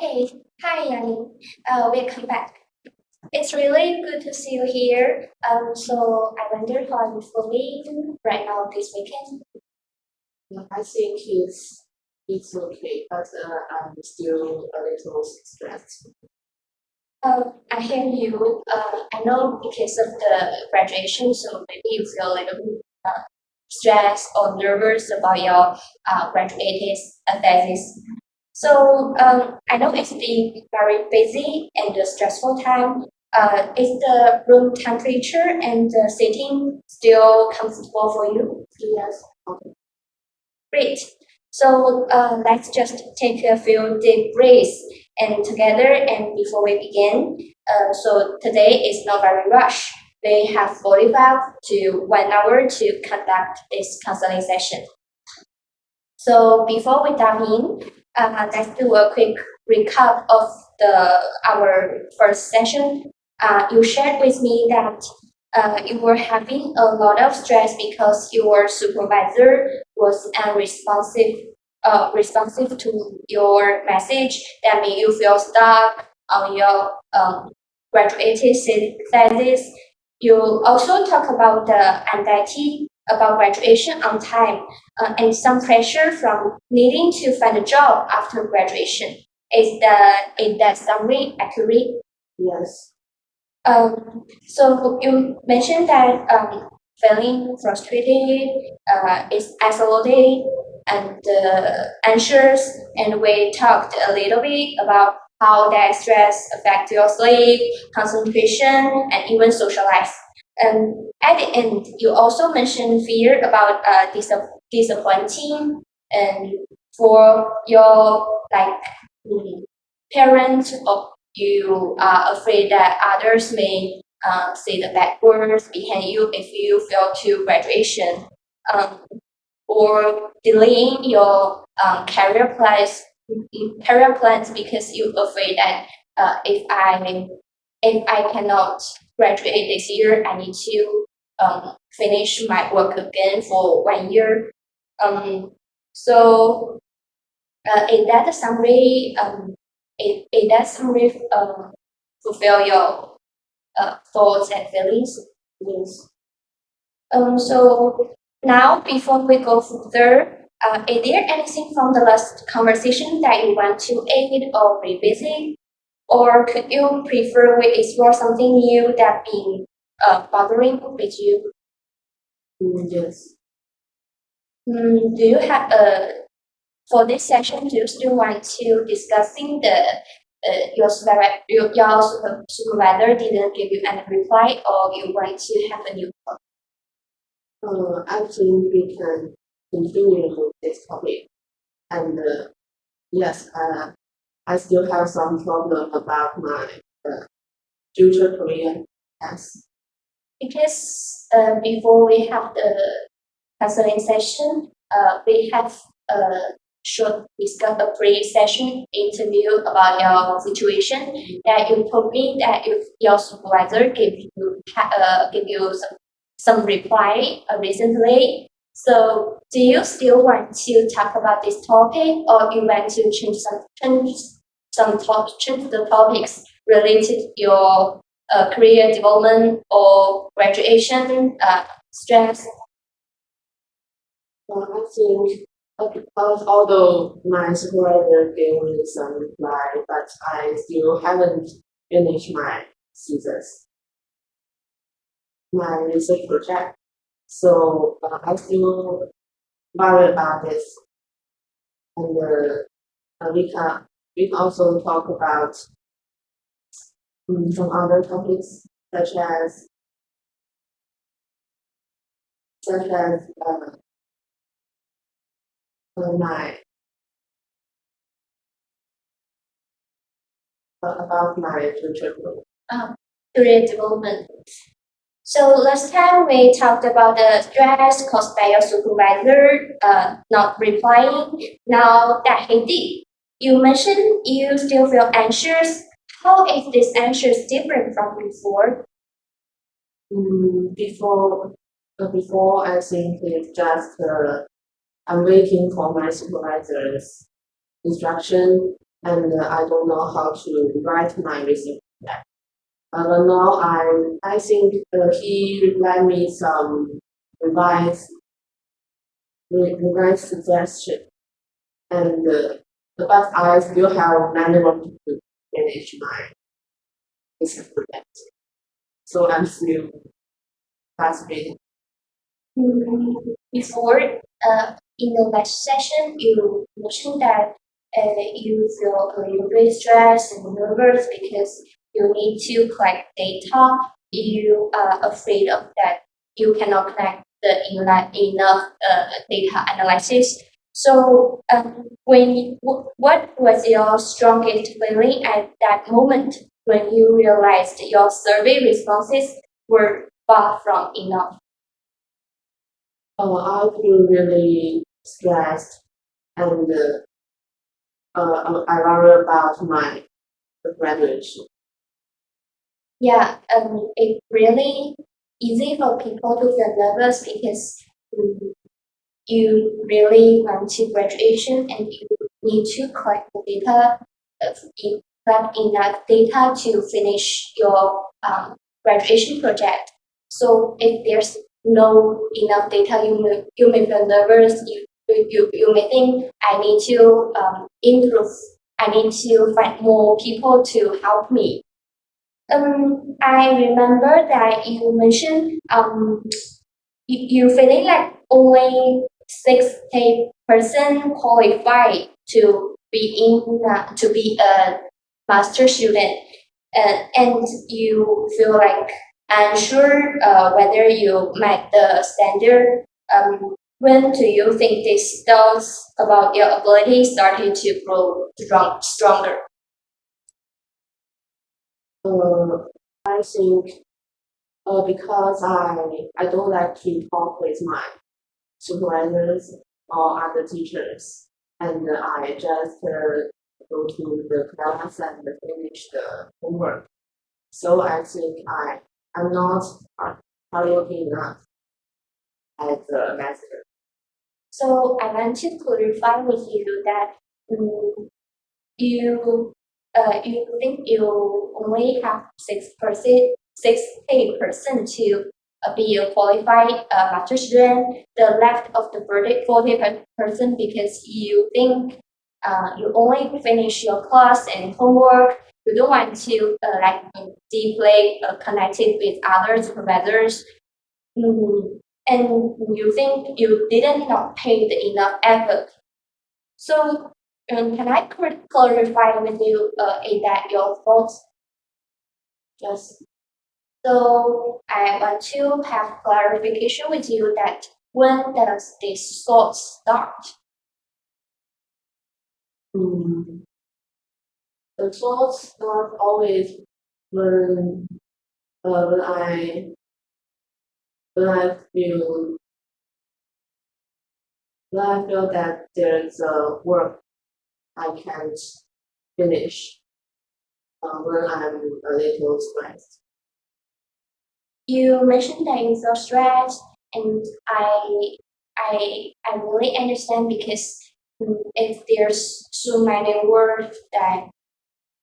Okay, hi Yanni. Welcome back. It's really good to see you here. So I wonder how you feeling right now this weekend. I think it's okay, but I'm still a little stressed. I hear you. I know because of the graduation, so maybe you feel a little bit stressed or nervous about your graduate thesis. So I know it's been very busy and a stressful time. Is the room temperature and the seating still comfortable for you? Yes. Great. So let's just take a few deep breaths and together and before we begin. So today is not very rush. We have 45 to 1 hour to conduct this counseling session. So before we dive in, let's do a quick recap of our first session. You shared with me that you were having a lot of stress because your supervisor was responsive to your message that made you feel stuck on your graduate thesis. You also talk about the anxiety about graduation on time and some pressure from needing to find a job after graduation. Is that summary accurate? Yes. So you mentioned that feeling frustrated, is isolated, and anxious, and we talked a little bit about how that stress affects your sleep, concentration, and even social life. And at the end, you also mentioned fear about disappointing and for your like parents or you are afraid that others may say the bad words behind you if you fail to graduation, um, or delaying your career plans because you're afraid that if I cannot graduate this year, I need to finish my work again for 1 year. Um, so in that summary, in that summary, fulfill your thoughts and feelings. Yes. So now, before we go further, is there anything from the last conversation that you want to add or revisit? Or could you prefer we explore something new that been bothering with you? Yes. Do you have for this session? Do you still want to discussing the your supervisor didn't give you any reply, or you want to have a new? I think we can continue with this topic. And yes, I still have some problem about my future career. Yes. Because before we have the counseling session, we have a short discuss a pre-session interview about your situation. That you told me that if your supervisor give you some reply recently. So do you still want to talk about this topic, or you want to change the topics related to your career development or graduation stress? I think although my supervisor gave me some reply, but I still haven't finished my thesis, my research project. So I still worry about this. And we also talk about some other topics such as my about my future goal. Career development. So last time we talked about the stress caused by your supervisor not replying. Now that he did, you mentioned you still feel anxious. How is this anxious different from before? Before I think it's just I'm waiting for my supervisor's instruction and I don't know how to write my resume back. But now I think he replied me some revised revised suggestion, and but I still have many work to finish my research project, so I'm still frustrated. Before, in the last session, you mentioned that you feel a little bit stressed and nervous because you need to collect data. You are afraid of that you cannot collect the enough data analysis. So, what was your strongest feeling at that moment when you realized your survey responses were far from enough? I feel really stressed, and I worry about my graduation. Yeah, it's really easy for people to feel nervous because um, you really want to graduation and you need to collect the data, collect enough data to finish your graduation project. So if there's no enough data, you may feel nervous. You may think I need to improve. I need to find more people to help me. I remember that you mentioned you feeling like only 60% qualified to be to be a master student, and you feel like unsure whether you met the standard. When do you think these doubts about your ability started to grow stronger? Uh, I think because I don't like to talk with my supervisors or other teachers, and I just go to the class and finish the homework. So I think I'm not hardworking enough as a master. So I want to clarify with you that you you think you only have 68% to be a qualified master student. The left of the verdict 40% because you think you only finish your class and homework. You don't want to like deeply connected with other supervisors. Mm, and you think you didn't not pay the enough effort. So, can I clarify with you that your thoughts? Just So, I want to have clarification with you that when does this thought start? mm, the thoughts not always when uh, when I when I feel when I feel that there's a work I can't finish. When I'm a little stressed. You mentioned that you feel stressed, and I really understand because if there's so many words that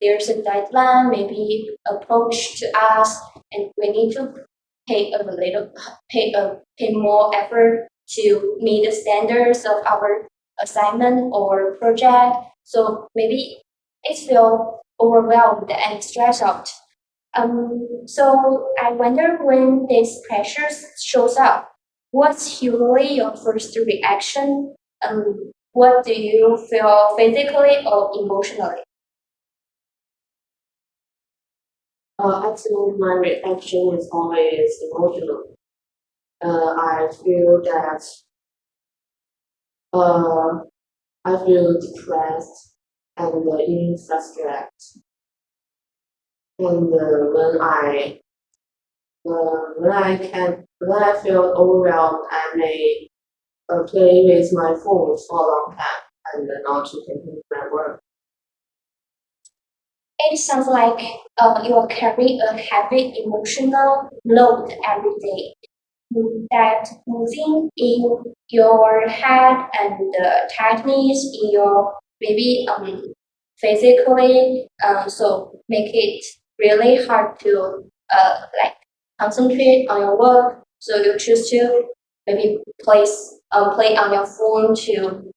there's a deadline, maybe approach to us, and we need to pay more effort to meet the standards of our assignment or project. So maybe it feel overwhelmed and stressed out. So I wonder when this pressure shows up, what's usually your first reaction? What do you feel physically or emotionally? I think my reaction is always emotional. I feel that uh, I feel depressed and even frustrated. And when I feel overwhelmed, I may play with my phone for a long time and not to continue my work. It sounds like you carry a heavy emotional load every day. That moving in your head and the tightness in your maybe physically, so make it really hard to like concentrate on your work. So you choose to maybe play on your phone to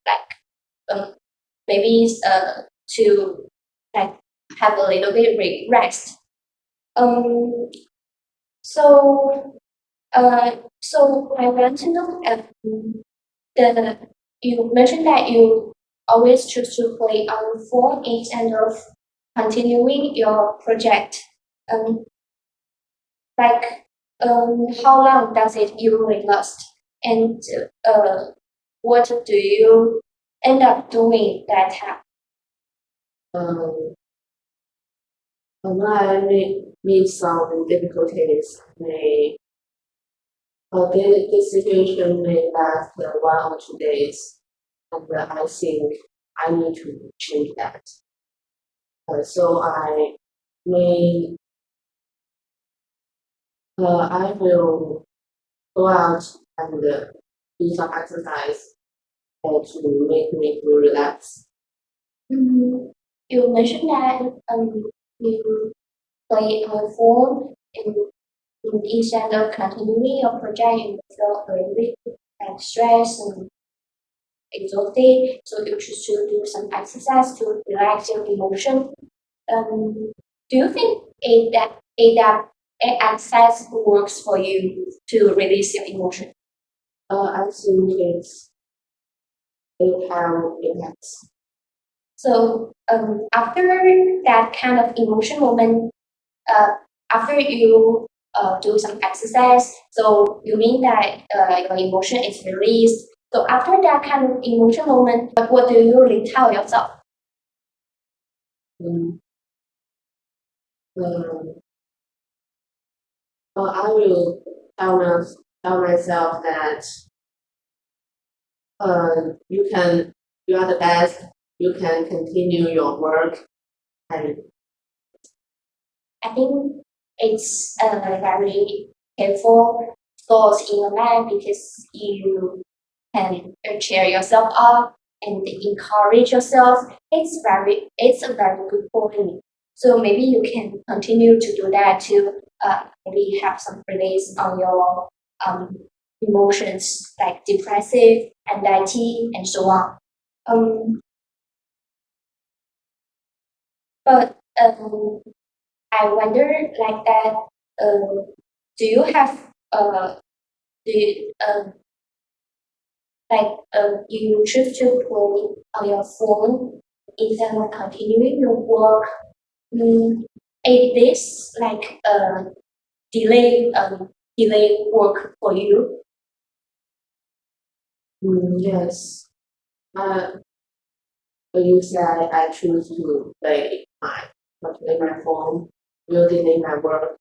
like maybe to like have a little bit rest. Um, so so I want to know the you mentioned that you always choose to play on your phone instead of continuing your project. Um, like how long does it usually last? And what do you end up doing that time? Um, when I meet some difficulties, this situation may last 1 or 2 days, and I think I need to change that. So may I will go out and do some exercise to make me feel relaxed. Mm, you mentioned that you play on your phone and instead of continuing your project, you feel a little bit like stress and exhausted, so you choose to do some exercise to relax your emotion. Do you think a exercise works for you to release your emotion? I think it have impacts. So after that kind of emotion moment, uh, after you do some exercise, so you mean that your emotion is released. So after that kind of emotion moment, what do you really tell yourself? Mm, um, I will tell myself that you can, you are the best. You can continue your work, and I think it's very helpful thoughts in your mind because you can cheer yourself up and encourage yourself. It's a very good point. So maybe you can continue to do that to maybe have some release on your um, emotions like depressive, anxiety, and so on. Um, but I wonder like that. Do you have do you, like you choose to play on your phone instead of continuing your work? Mm, is this like delay work for you? yes, uh, you said I choose to play my phone, will delay my work.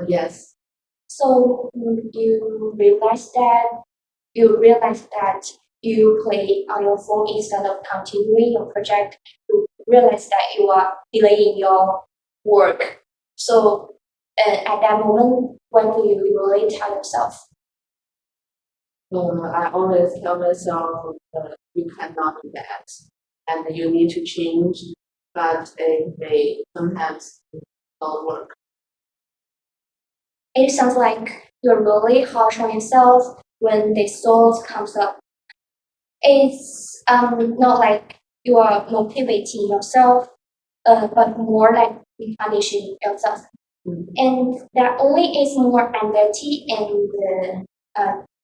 Yes, So you realize that you play on your phone instead of continuing your project. You realize that you are delaying your work. So at that moment, when do you really tell yourself? I always tell myself you cannot do that, and you need to change, but it may sometimes not work. It sounds like you're really harsh on yourself when this thought comes up. It's not like you are motivating yourself, but more like punishing yourself. Mm. And that only is more anxiety and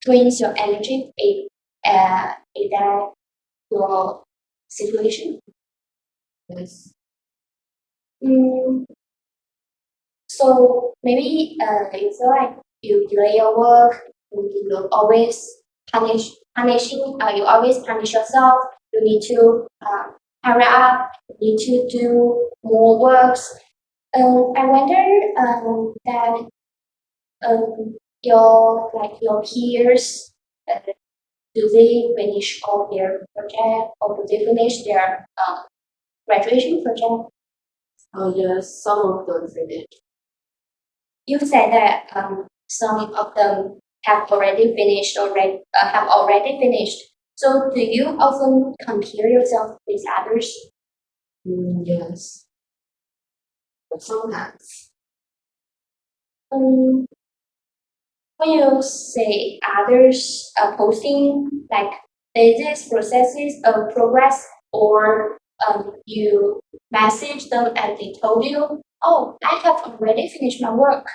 drains your energy in that your situation. Yes. Mm, so maybe you feel like you delay your work, you always punishing, you always punish yourself. You need to hurry up. You need to do more works. I wonder that your peers, uh, do they finish all their project or do they finish their graduation project? Oh yes, some of them finish. You said that some of them have already finished. So do you often compare yourself with others? Yes, but sometimes. Um, when you say others are posting, like is this processes of progress, or you message them and they told you, oh, I have already finished my work,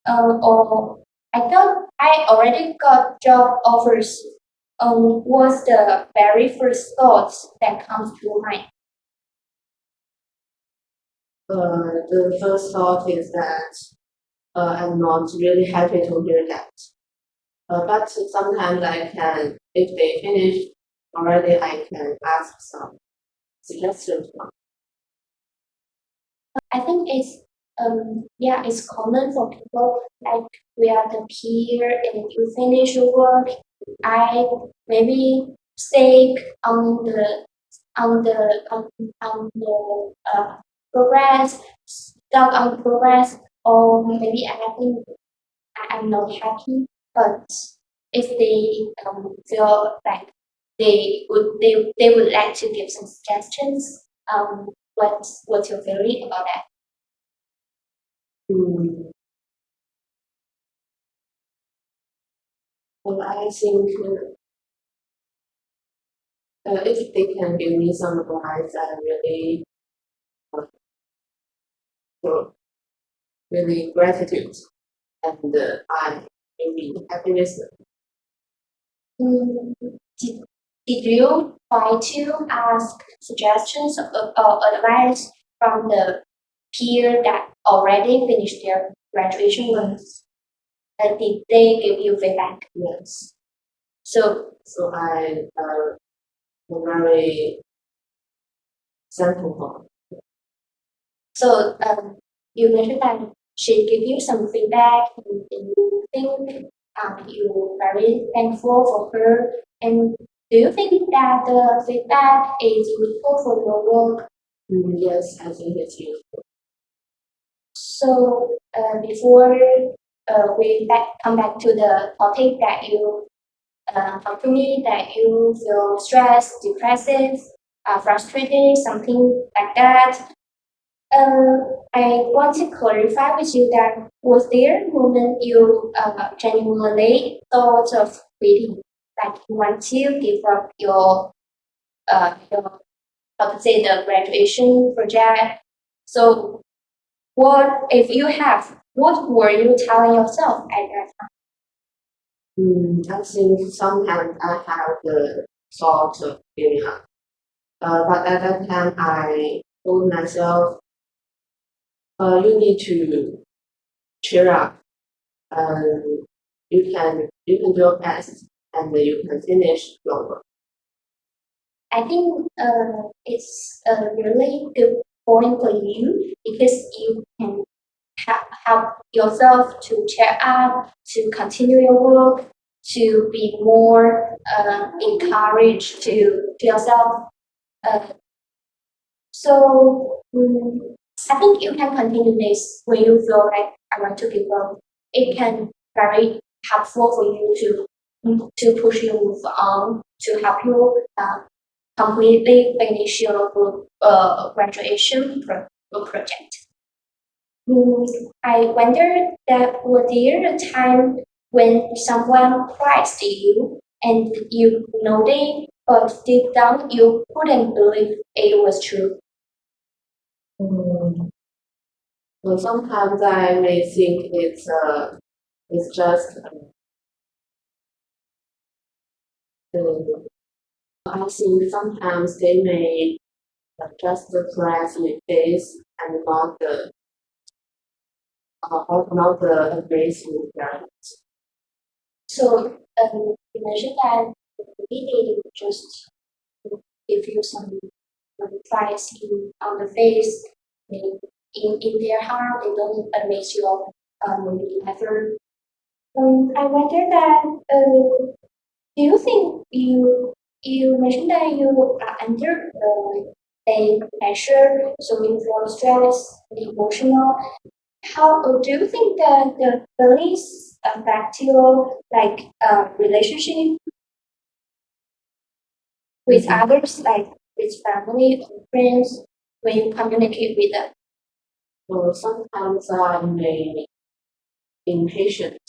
or I thought I already got job offers. What's the very first thoughts that comes to your mind? The first thought is that I'm not really happy to hear that. But sometimes I can, if they finish already, I can ask some suggestions from. I think it's yeah, it's common for people like we are the peer and you finish your work. I maybe stay on the on the on the progress, stuck on progress, or maybe I think I'm not happy. But if they feel like they would like to give some suggestions, what's your feeling about that? Mm, well, I think if they can give me some advice, I really uh, feel really gratitude, and I maybe happiness. Mm, did, did you try to ask suggestions or advice from the peer that already finished their graduation work? Did they give you feedback? Yes. So, So I am very thankful for. so you mentioned that she gave you some feedback, and you think you're very thankful for her. And do you think that the feedback is useful for your work? Yes, I think it's you. So before come back to the topic that you talked to me, that you feel stressed, depressive, frustrated, something like that. I want to clarify with you that was there a moment you genuinely thought of quitting, like you want to give up your how to say the graduation project. So what if you have? What were you telling yourself at that time? I think sometimes I have the thought of giving up. But at that time, I told myself, you need to cheer up. You can do your best, and you can finish your work. I think it's a really good point for you because you can help yourself to cheer up, to continue your work, to be more encouraged to yourself. Uh, So I think you can continue this when you feel like I want to give up. It can very helpful for you to push you move on, to help you completely finish your graduation project. I wonder that was there a time when someone praised you and you nodded, but deep down you couldn't believe it was true. Mm. So sometimes I may think it's just I think sometimes they may just the class with this and not the amazing parents. So you mentioned that maybe they just give you some price on the face, they, in their heart, they don't admit your maybe effort. I wonder that do you think you mentioned that you are under a pressure, so you feel stressed, emotional. How do you think that the feelings affect your like relationship with others, like with family or friends? when you communicate with them? So sometimes I may impatient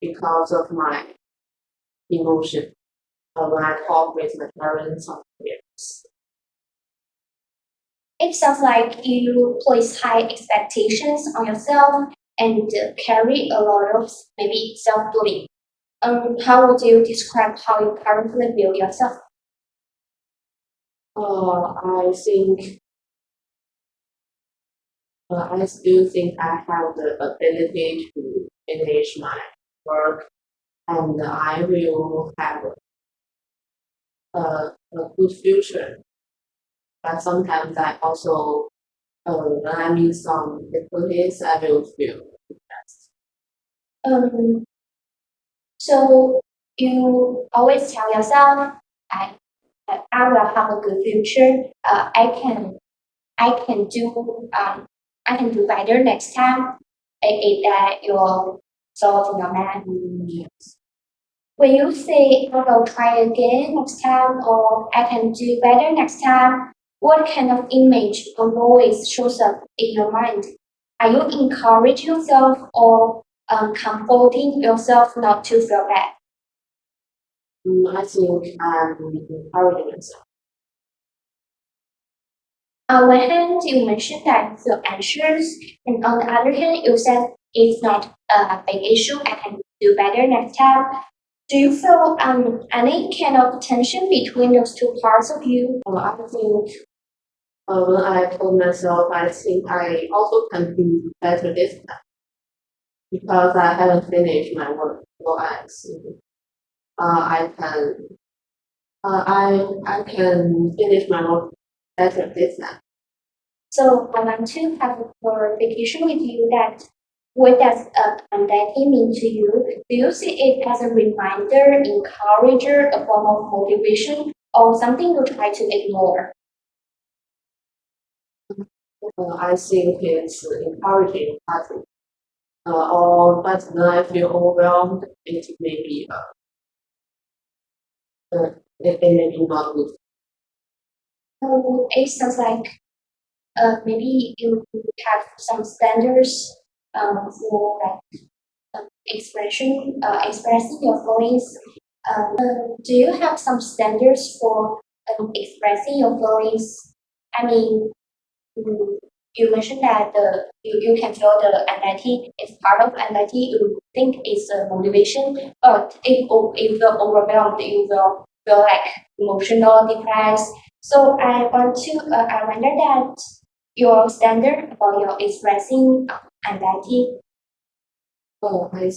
because of my emotion when I talk with my parents or peers. It sounds like you place high expectations on yourself and carry a lot of maybe self-belief. How would you describe how you currently view yourself? I think I still think I have the ability to finish my work, and I will have a good future. But sometimes I also, when I meet some difficulties, I will feel depressed. Um, so you always tell yourself, I, I will have a good future. I can do, I can do better next time. Is that your thoughts in your mind? Yes. When you say I will try again next time or I can do better next time, what kind of image or voice shows up in your mind? Are you encouraging yourself or comforting yourself not to feel bad? I think I'm encouraging myself. On one hand, you mentioned that you feel anxious, and on the other hand, you said it's not a big issue. I can do better next time. Do you feel any kind of tension between those two parts of you? I think when I told myself, I think I also can do better this time because I haven't finished my work. So I think I can I can finish my work better this time. So I want to have a clarification with you that what does anxiety mean to you? Do you see it as a reminder, encourager, a form of motivation, or something you try to ignore? I think it's encouraging pattern. Or but when I feel overwhelmed, it may be it may be not good. It sounds like maybe you have some standards for like expressing your feelings. Do you have some standards for expressing your feelings? I mean, mm, you mentioned that you can feel the anxiety is part of anxiety. You think it's a motivation, but if you feel overwhelmed, you will feel like emotional, depressed. So I wonder that your standard for your expressing anxiety. I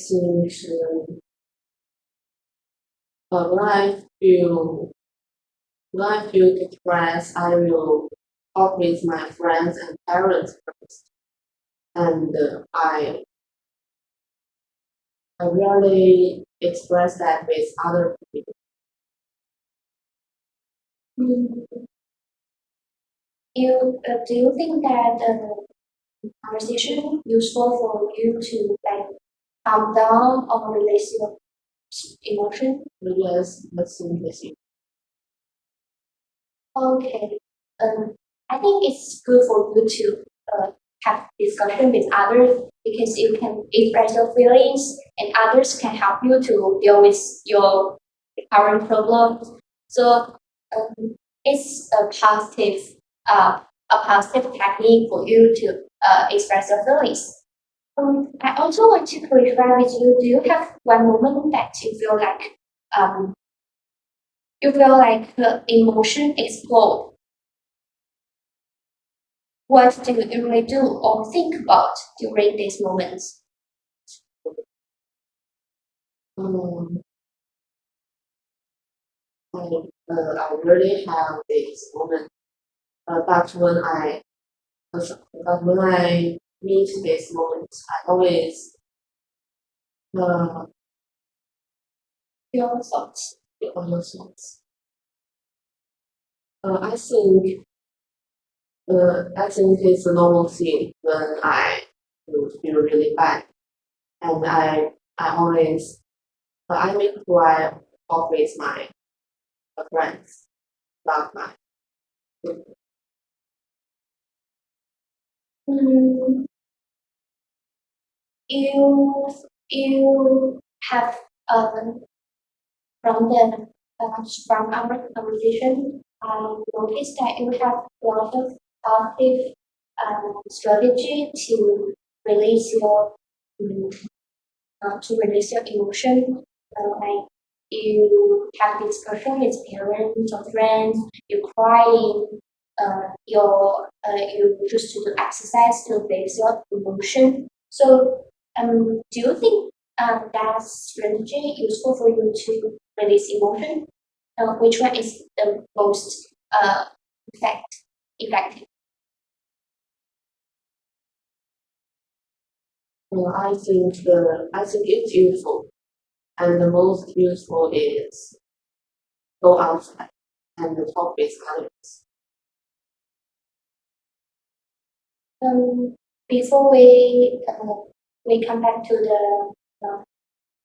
think when I feel depressed, I will talk with my friends and parents first, and I rarely express that with other people. Mm, you do you think that conversation useful for you to like calm down or release your emotion? Yes, that's interesting. Okay. Um, I think it's good for you to have discussion with others because you can express your feelings and others can help you to deal with your current problems. So it's a positive technique for you to express your feelings. I also want to clarify with you, do you have one moment that um, you feel like the emotion explode? What do you usually do or think about during these moments? Um, I really have this moment, but when I meet this moment, I always uh, Your thoughts. feel on your thoughts. I think it's a normal thing when I feel really bad, and I always I make sure I talk with my friends about my Mm, you have from the from our conversation, I noticed that you have a lot of positive strategy mm, to release your emotion. Like you have discussion with parents or friends, you crying, you choose to do exercise to release your emotion. So, do you think that strategy useful for you to release emotion? Which one is the most effective? I think it's useful, and the most useful is go outside and talk with others. Um, before we come back uh,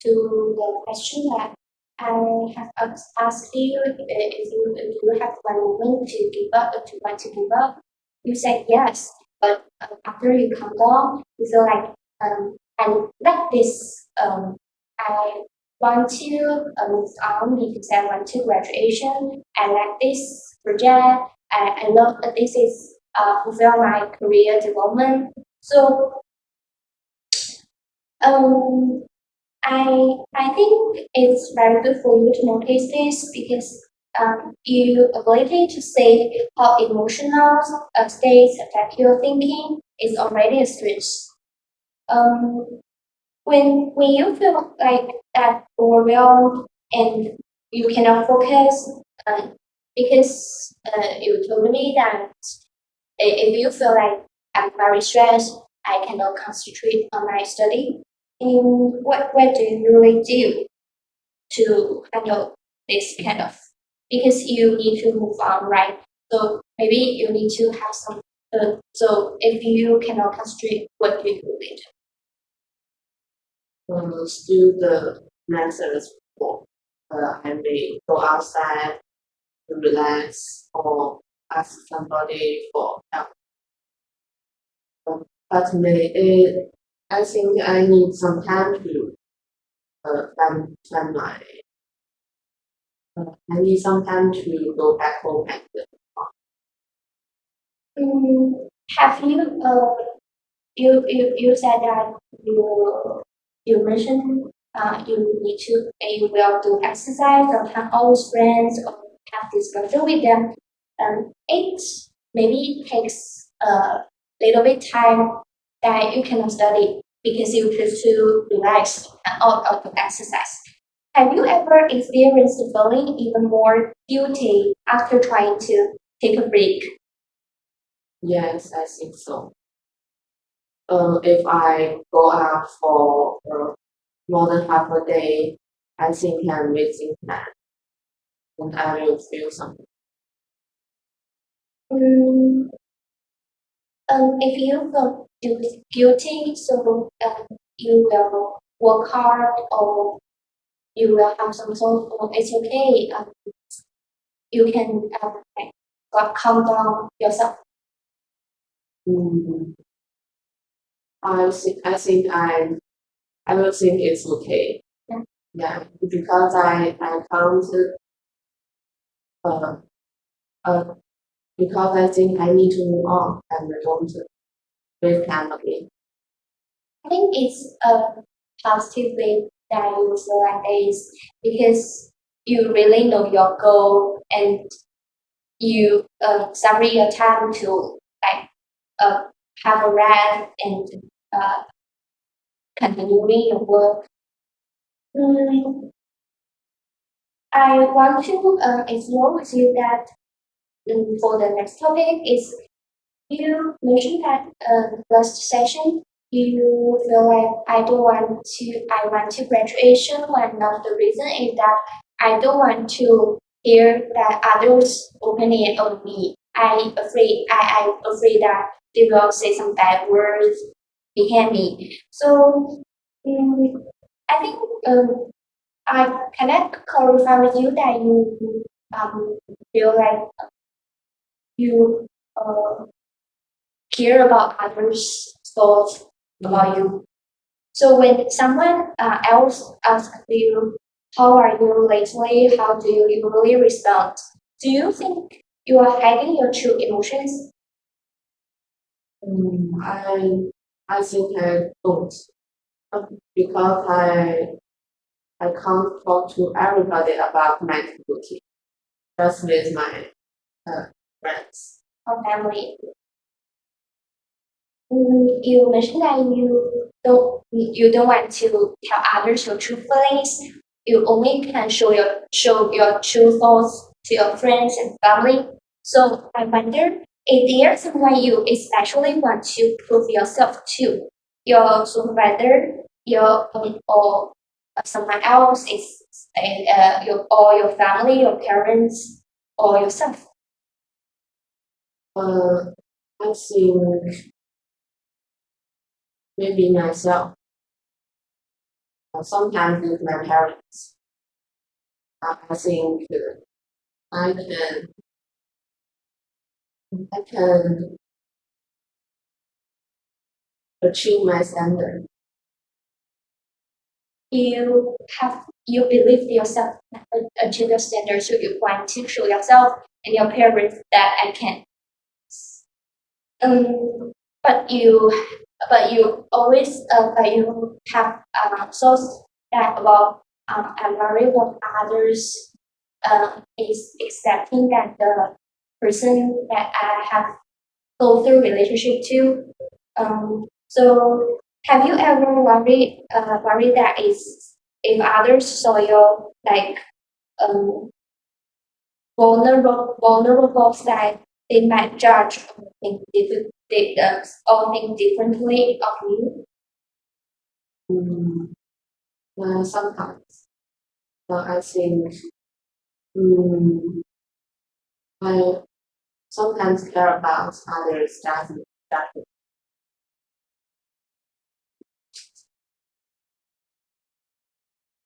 to the question that I have asked you if you have one moment to give up, if you want to give up, you said yes, but after you come down, you feel like I like this. I want to move on because I want to graduation. I like this project. I love that this is fulfill my career development. So um, I think it's very good for you to notice this because your ability to say how emotional states affect your thinking is already a strength. Um, when you feel like that overwhelmed and you cannot focus, because you told me that if you feel like I'm very stressed, I cannot concentrate on my study. And what do you really do to handle this kind of? Because you need to move on, right? So maybe you need to have some. So if you cannot concentrate, what do you really do? Still the methods before. I may go outside to relax or ask somebody for help. But I think I need some time to plan my. I need some time to go back home and Mm, have you you said that you mentioned you need to you will do exercise or hang out with friends or have discussion with them. It maybe takes a little bit time that you cannot study because you choose to relax and out of the exercise. Have you ever experienced feeling even more guilty after trying to take a break? yes, I think so. If I go out for more than half a day, I think I'm wasting time and I will feel something. Mm, if you feel guilty, so you will work hard or you will have some sort of it's okay. You can calm down yourself. Mm, I will think it's okay. Yeah. Yeah, because I can't uh, uh because I think I need to move on and don't waste time again. I think it's a positive way that you feel like this because you really know your goal and you separate your time to like uh, have a rest and uh, continuing your work. Mm, I want to explore with you that for the next topic is you mentioned that last session you feel like I want to graduation. One of the reason is that I don't want to hear that others opinion on me. I'm afraid that they will say some bad words behind me. So I think I cannot clarify with you that you feel like you uh, care about others' thoughts about you. So when someone else asks you, "How are you lately?" How do you usually respond? Do you think you are hiding your true emotions? I think I don't. Because I can't talk to everybody about my activity, just with my uh, friends. Or family? You mentioned that you don't want to tell others your true feelings. You only can show your true thoughts to your friends and family. So I wonder if there's someone you especially want to prove yourself to, your supervisor, or someone else is your family, your parents, or yourself. Uh, I think maybe myself. Sometimes with my parents. I think I can I can achieve my standard. You believe yourself achieve your standards, so you want to show yourself and your parents that I can. Um, but you always but you have thoughts that about I'm worried what others is accepting that the person that I have go through relationship to. So have you ever worried that is if others saw your like um vulnerable side, they might judge or think differently of you? Mm, sometimes, I think mm, I sometimes care about others' judgment.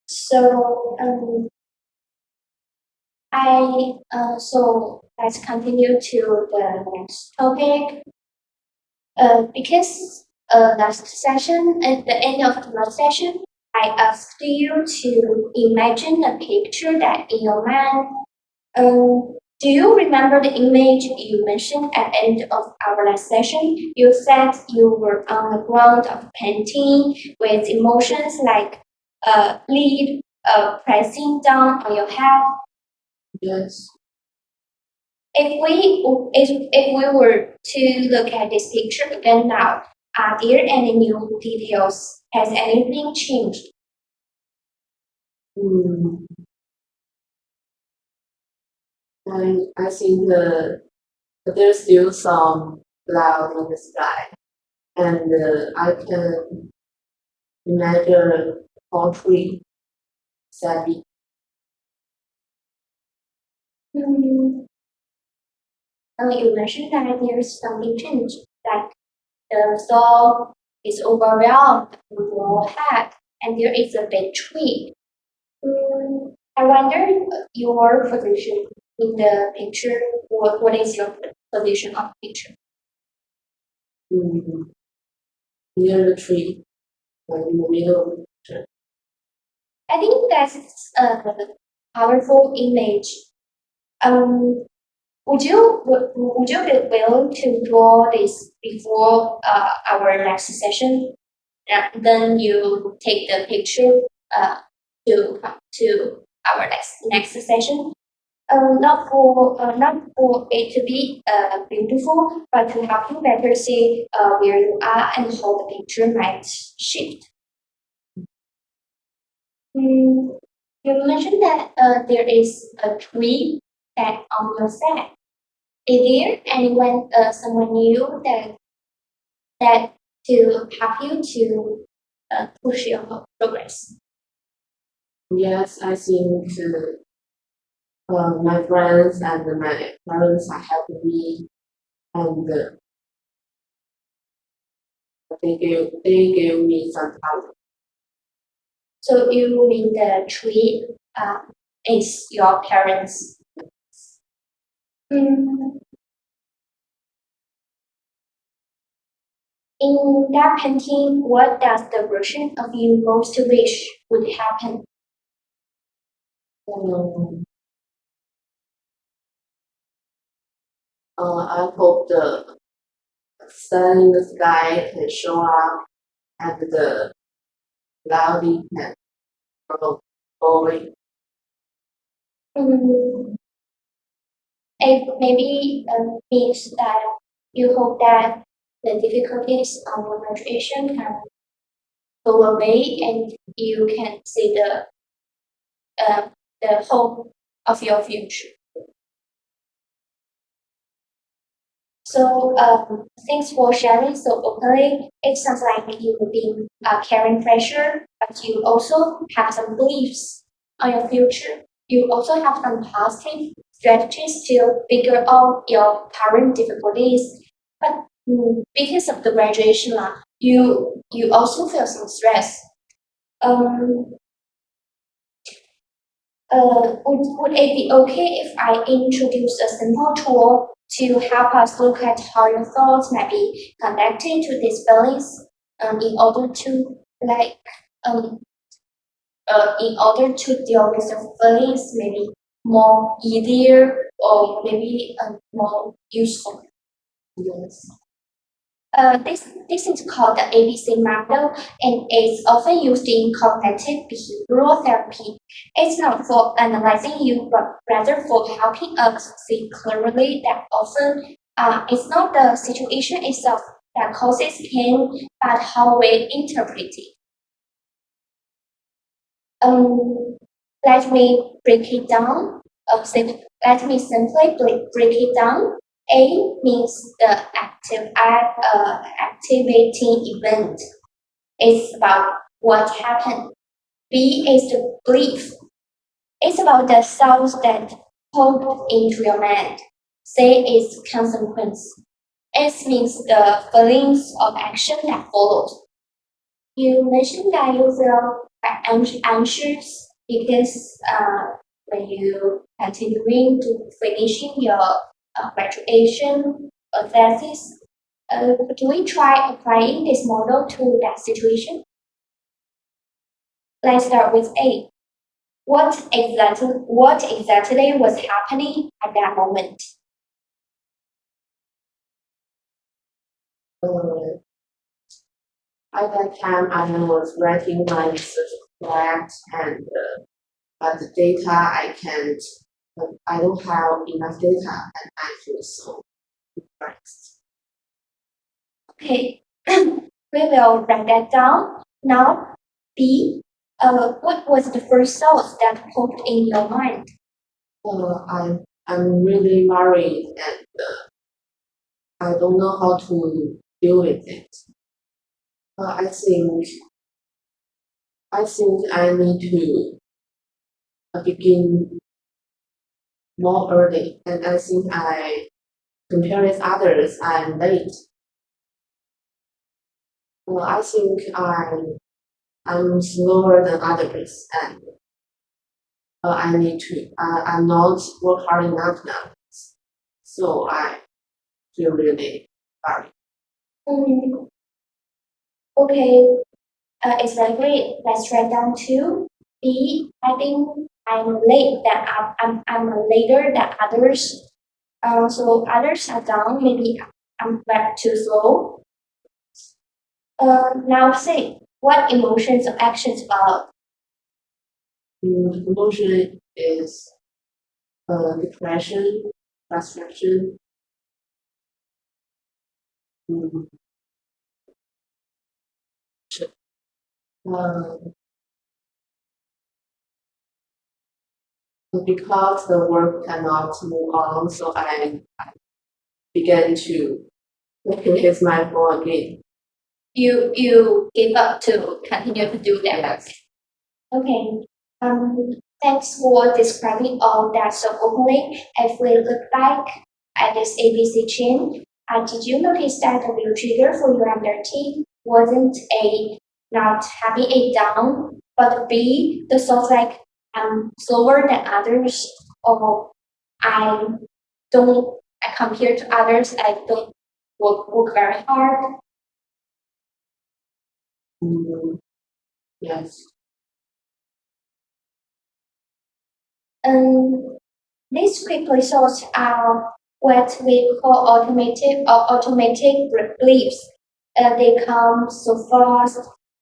So so let's continue to the next topic. Because last session, at the end of the last session, I asked you to imagine a picture that in your mind. Do you remember the image you mentioned at the end of our last session? You said you were on the ground of painting with emotions like lead pressing down on your head. Yes. If we were to look at this picture again now, are there any new details? Has anything changed? Mm, I think there's still some cloud in the sky, and I can imagine tall tree, sandy. Hmm, you mentioned that there's something changed, like the soul is overwhelmed with your head, and there is a big tree. I wonder your position in the picture. What is your position of the picture? Mm, near the tree, in the middle of the picture. I think that's a powerful image. Um, would you be willing to draw this before our next session? Then you take the picture uh, to our next session. Not for it to be beautiful, but to help you better see where you are and how the picture might shift. Mm, you mentioned that there is a tree that on your side. Is there anyone, someone new that to help you to push your progress? Yes, I think my friends and my parents are helping me, and they gave me some help. So you mean the tree is your parents? Mm, In that painting, what does the version of you most wish would happen? Um, I hope the sun in the sky can show up and the cloudy can go away. Mm, it maybe means that you hope that the difficulties of your graduation can go away and you can see uh, the hope of your future. So thanks for sharing so openly. It sounds like you've been carrying pressure, but you also have some beliefs on your future. You also have some positive strategies to figure out your current difficulties. But because of the graduation, you also feel some stress. Um, would it be okay if I introduce a simple tool to help us look at how your thoughts might be connected to these feelings, in order to like um in order to deal with the feelings maybe more easier or maybe more useful. Yes. This is called the ABC model and is often used in cognitive behavioral therapy. It's not for analyzing you, but rather for helping us see clearly that often it's not the situation itself that causes pain, but how we interpret it. Um, Let me break it down. Let me simply break it down. A means the activating event. It's about what happened. B is the belief. It's about the thoughts that pop into your mind. C is consequence. S means the feelings of action that follows. You mentioned that you feel anxious because when you continuing to finishing your graduation or thesis, do we try applying this model to that situation? Let's start with A. What exactly was happening at that moment? Uh, at that time, I was writing my research project, and but the data I don't have enough data, and I feel so depressed. Okay, we will write that down. Now, B. What was the first thought that popped in your mind? I'm really worried, and I don't know how to deal with it. I think I need to begin more early, and I think I compare with others, I'm late. I think I'm slower than others, and I'm not work hard enough now. So I feel really sorry. Mm, okay, it's very great. Let's write down two. B. I think I'm later than others. So others are down. Maybe I'm back too slow. Now say what emotions or actions follow. Emotion is depression, frustration, mm, uh, because the work cannot move on, so I began to hit my phone again. You give up to continue to do that work. Yes. Okay. Um, Thanks for describing all that so openly. If we look back at this ABC chain, did you notice that the real trigger for your anxiety wasn't A, not having it down, but B, the thought like I'm slower than others, or I don't, I compared to others, I don't work very hard. Mm, yes. These quick results are what we call automatic beliefs. They come so fast,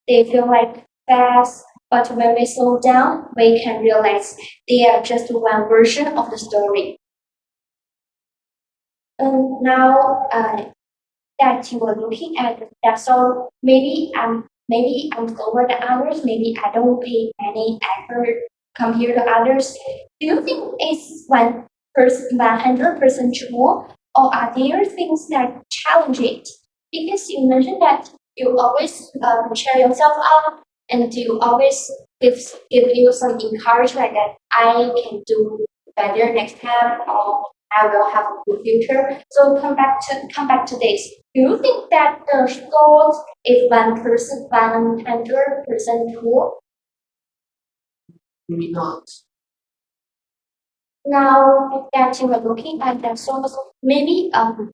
they feel like fast, but when we slow down, we can realize they are just one version of the story. Now that you were looking at that, so maybe I'm slower than others, maybe I don't pay any effort compared to others. Do you think it's 100% true, or are there things that challenge it? Because you mentioned that you always cheer yourself up, and you always give you some encouragement that I can do better next time, or I will have a good future. So come back to this. Do you think that the thought is 100% true? Maybe not. Now that you are looking at the source, maybe mm,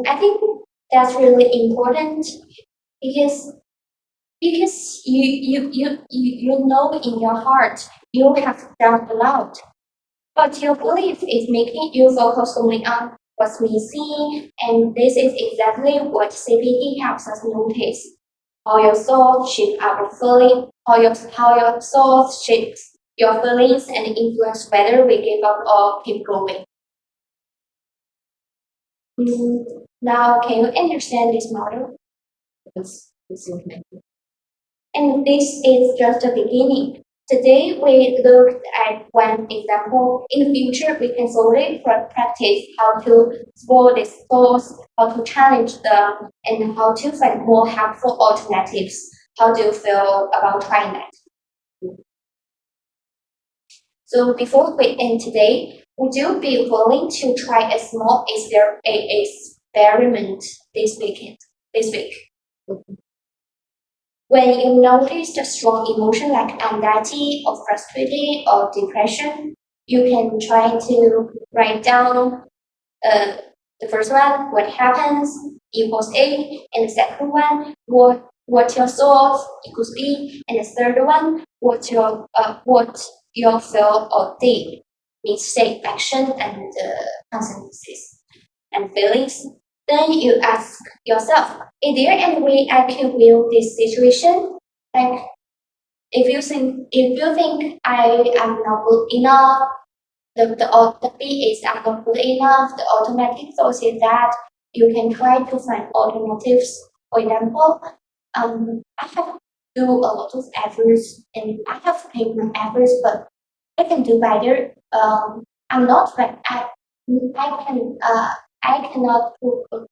I think that's really important because you know in your heart you have done a lot. But your belief is making you focus only on what's missing, and this is exactly what CBT helps us notice. How your soul shapes our feeling, how your soul shapes your feelings and influence whether we give up or keep going. Now, can you understand this model? It's okay. And this is just the beginning. Today, we looked at one example. In the future, we can slowly practice how to spot these thoughts, how to challenge them, and how to find more helpful alternatives. How do you feel about trying that? So before we end today, would you be willing to try a small experiment this week? When you notice a strong emotion like anxiety or frustration or depression, you can try to write down uh, the first one, what happens equals A, and the second one, what your thoughts equals B, and the third one, what your feel or did means say action and consequences and feelings. Then you ask yourself, is there any way I can view this situation? Like if you think I am not good enough, the B is I'm not good enough, the automatic thought is that you can try to find alternatives. For example, I have do a lot of efforts and I have paid my efforts, but I can do better. I'm not like I can I cannot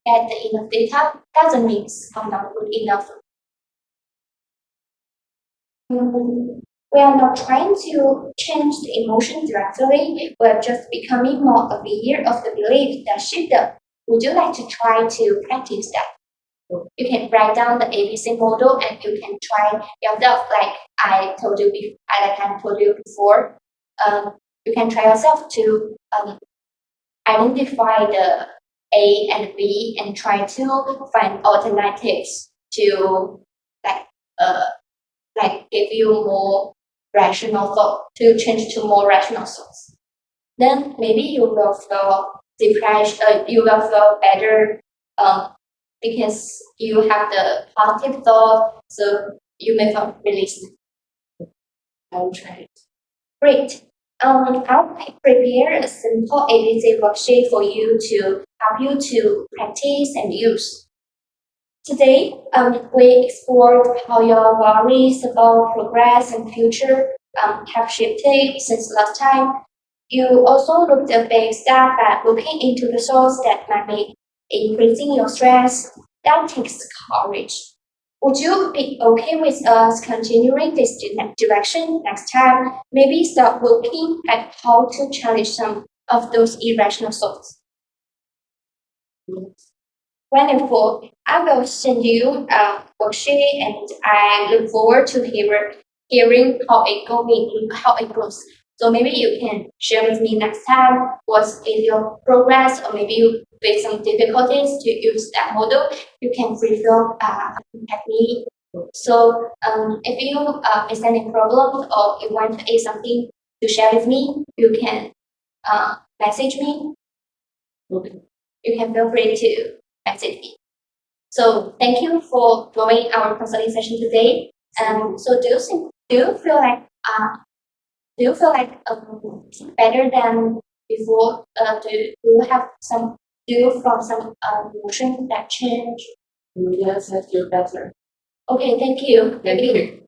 get the enough data. Doesn't mean I'm not good enough. We are not trying to change the emotion directly. We are just becoming more aware of the belief that shape them. Would you like to try to practice that? You can write down the ABC model and you can try yourself, like I told you before. You can try yourself to identify the A and B and try to find alternatives to like uh like give you more rational thought to change to more rational thoughts. Then maybe you will feel depressed. You will feel better um, because you have the positive thought. So you may feel released. I'll try it. Great. I'll prepare a simple ABC worksheet for you to help you to practice and use. Today, we explored how your worries about progress and future have shifted since last time. You also looked a big step at looking into the source that might be increasing your stress. That takes courage. Would you be okay with us continuing this direction next time? Maybe start looking at how to challenge some of those irrational thoughts. Yes. Wonderful. I will send you a worksheet and I look forward to hearing how it goes. So maybe you can share with me next time what is your progress, or maybe you face some difficulties to use that model. You can free feel contact me. So if you face any problems or you want to add something to share with me, you can message me. Okay. You can feel free to message me. So thank you for joining our consulting session today. So do you feel like better than before? Do you have some do you feel some emotion that change? Yes, I feel better. Okay, thank you. Thank you.